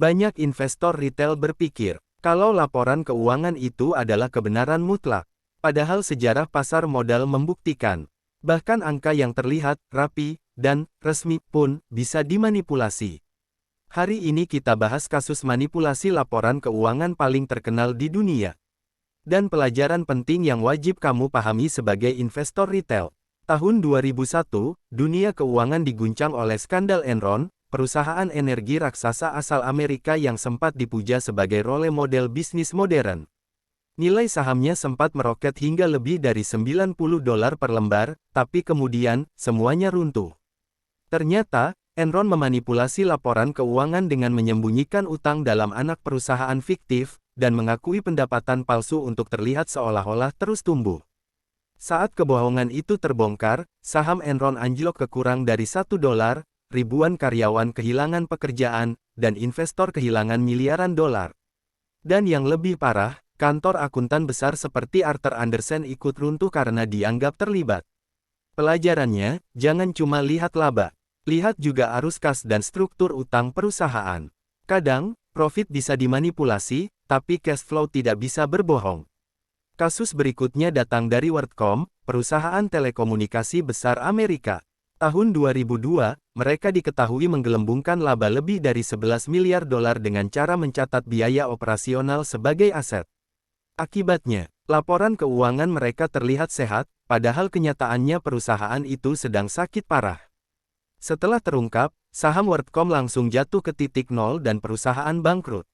Banyak investor retail berpikir, kalau laporan keuangan itu adalah kebenaran mutlak. Padahal sejarah pasar modal membuktikan, bahkan angka yang terlihat rapi dan resmi pun bisa dimanipulasi. Hari ini kita bahas kasus manipulasi laporan keuangan paling terkenal di dunia. Dan pelajaran penting yang wajib kamu pahami sebagai investor retail. Tahun 2001, dunia keuangan diguncang oleh skandal Enron, perusahaan energi raksasa asal Amerika yang sempat dipuja sebagai role model bisnis modern. Nilai sahamnya sempat meroket hingga lebih dari $90 per lembar, tapi kemudian, semuanya runtuh. Ternyata, Enron memanipulasi laporan keuangan dengan menyembunyikan utang dalam anak perusahaan fiktif, dan mengakui pendapatan palsu untuk terlihat seolah-olah terus tumbuh. Saat kebohongan itu terbongkar, saham Enron anjlok ke kurang dari $1, ribuan karyawan kehilangan pekerjaan, dan investor kehilangan miliaran dolar. Dan yang lebih parah, kantor akuntan besar seperti Arthur Andersen ikut runtuh karena dianggap terlibat. Pelajarannya, jangan cuma lihat laba. Lihat juga arus kas dan struktur utang perusahaan. Kadang, profit bisa dimanipulasi, tapi cash flow tidak bisa berbohong. Kasus berikutnya datang dari WorldCom, perusahaan telekomunikasi besar Amerika. Tahun 2002, mereka diketahui menggelembungkan laba lebih dari $11 miliar dengan cara mencatat biaya operasional sebagai aset. Akibatnya, laporan keuangan mereka terlihat sehat, padahal kenyataannya perusahaan itu sedang sakit parah. Setelah terungkap, saham WorldCom langsung jatuh ke titik nol dan perusahaan bangkrut.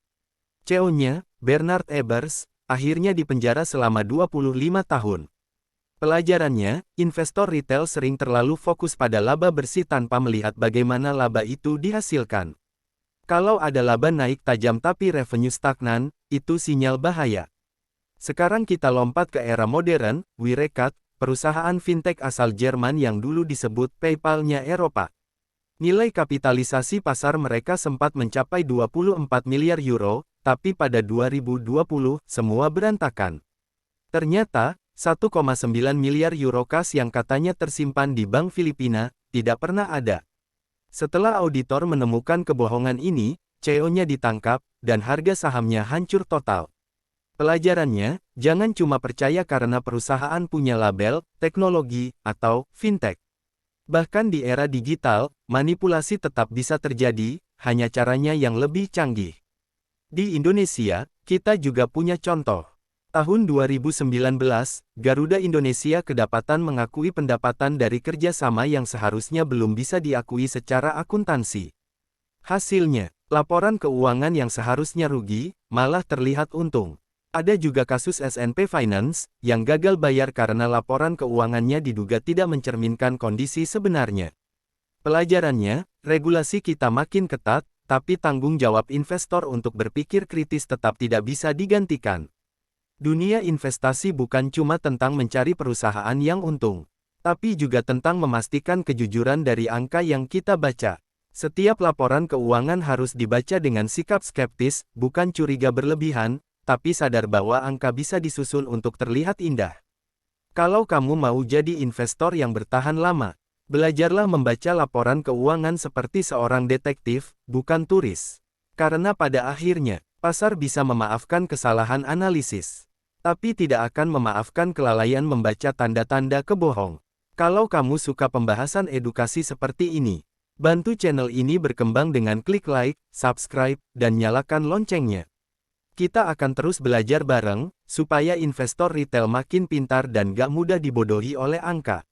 CEO-nya, Bernard Ebbers, akhirnya dipenjara selama 25 tahun. Pelajarannya, investor retail sering terlalu fokus pada laba bersih tanpa melihat bagaimana laba itu dihasilkan. Kalau ada laba naik tajam tapi revenue stagnan, itu sinyal bahaya. Sekarang kita lompat ke era modern, Wirecard, perusahaan fintech asal Jerman yang dulu disebut PayPal-nya Eropa. Nilai kapitalisasi pasar mereka sempat mencapai 24 miliar euro, tapi pada 2020, semua berantakan. Ternyata, 1,9 miliar euro kas yang katanya tersimpan di Bank Filipina, tidak pernah ada. Setelah auditor menemukan kebohongan ini, CEO-nya ditangkap, dan harga sahamnya hancur total. Pelajarannya, jangan cuma percaya karena perusahaan punya label, teknologi, atau fintech. Bahkan di era digital, manipulasi tetap bisa terjadi, hanya caranya yang lebih canggih. Di Indonesia, kita juga punya contoh. Tahun 2019, Garuda Indonesia kedapatan mengakui pendapatan dari kerjasama yang seharusnya belum bisa diakui secara akuntansi. Hasilnya, laporan keuangan yang seharusnya rugi, malah terlihat untung. Ada juga kasus SNP Finance, yang gagal bayar karena laporan keuangannya diduga tidak mencerminkan kondisi sebenarnya. Pelajarannya, regulasi kita makin ketat, tapi tanggung jawab investor untuk berpikir kritis tetap tidak bisa digantikan. Dunia investasi bukan cuma tentang mencari perusahaan yang untung, tapi juga tentang memastikan kejujuran dari angka yang kita baca. Setiap laporan keuangan harus dibaca dengan sikap skeptis, bukan curiga berlebihan, tapi sadar bahwa angka bisa disusun untuk terlihat indah. Kalau kamu mau jadi investor yang bertahan lama, belajarlah membaca laporan keuangan seperti seorang detektif, bukan turis. Karena pada akhirnya, pasar bisa memaafkan kesalahan analisis, tapi tidak akan memaafkan kelalaian membaca tanda-tanda kebohong. Kalau kamu suka pembahasan edukasi seperti ini, bantu channel ini berkembang dengan klik like, subscribe, dan nyalakan loncengnya. Kita akan terus belajar bareng, supaya investor retail makin pintar dan gak mudah dibodohi oleh angka.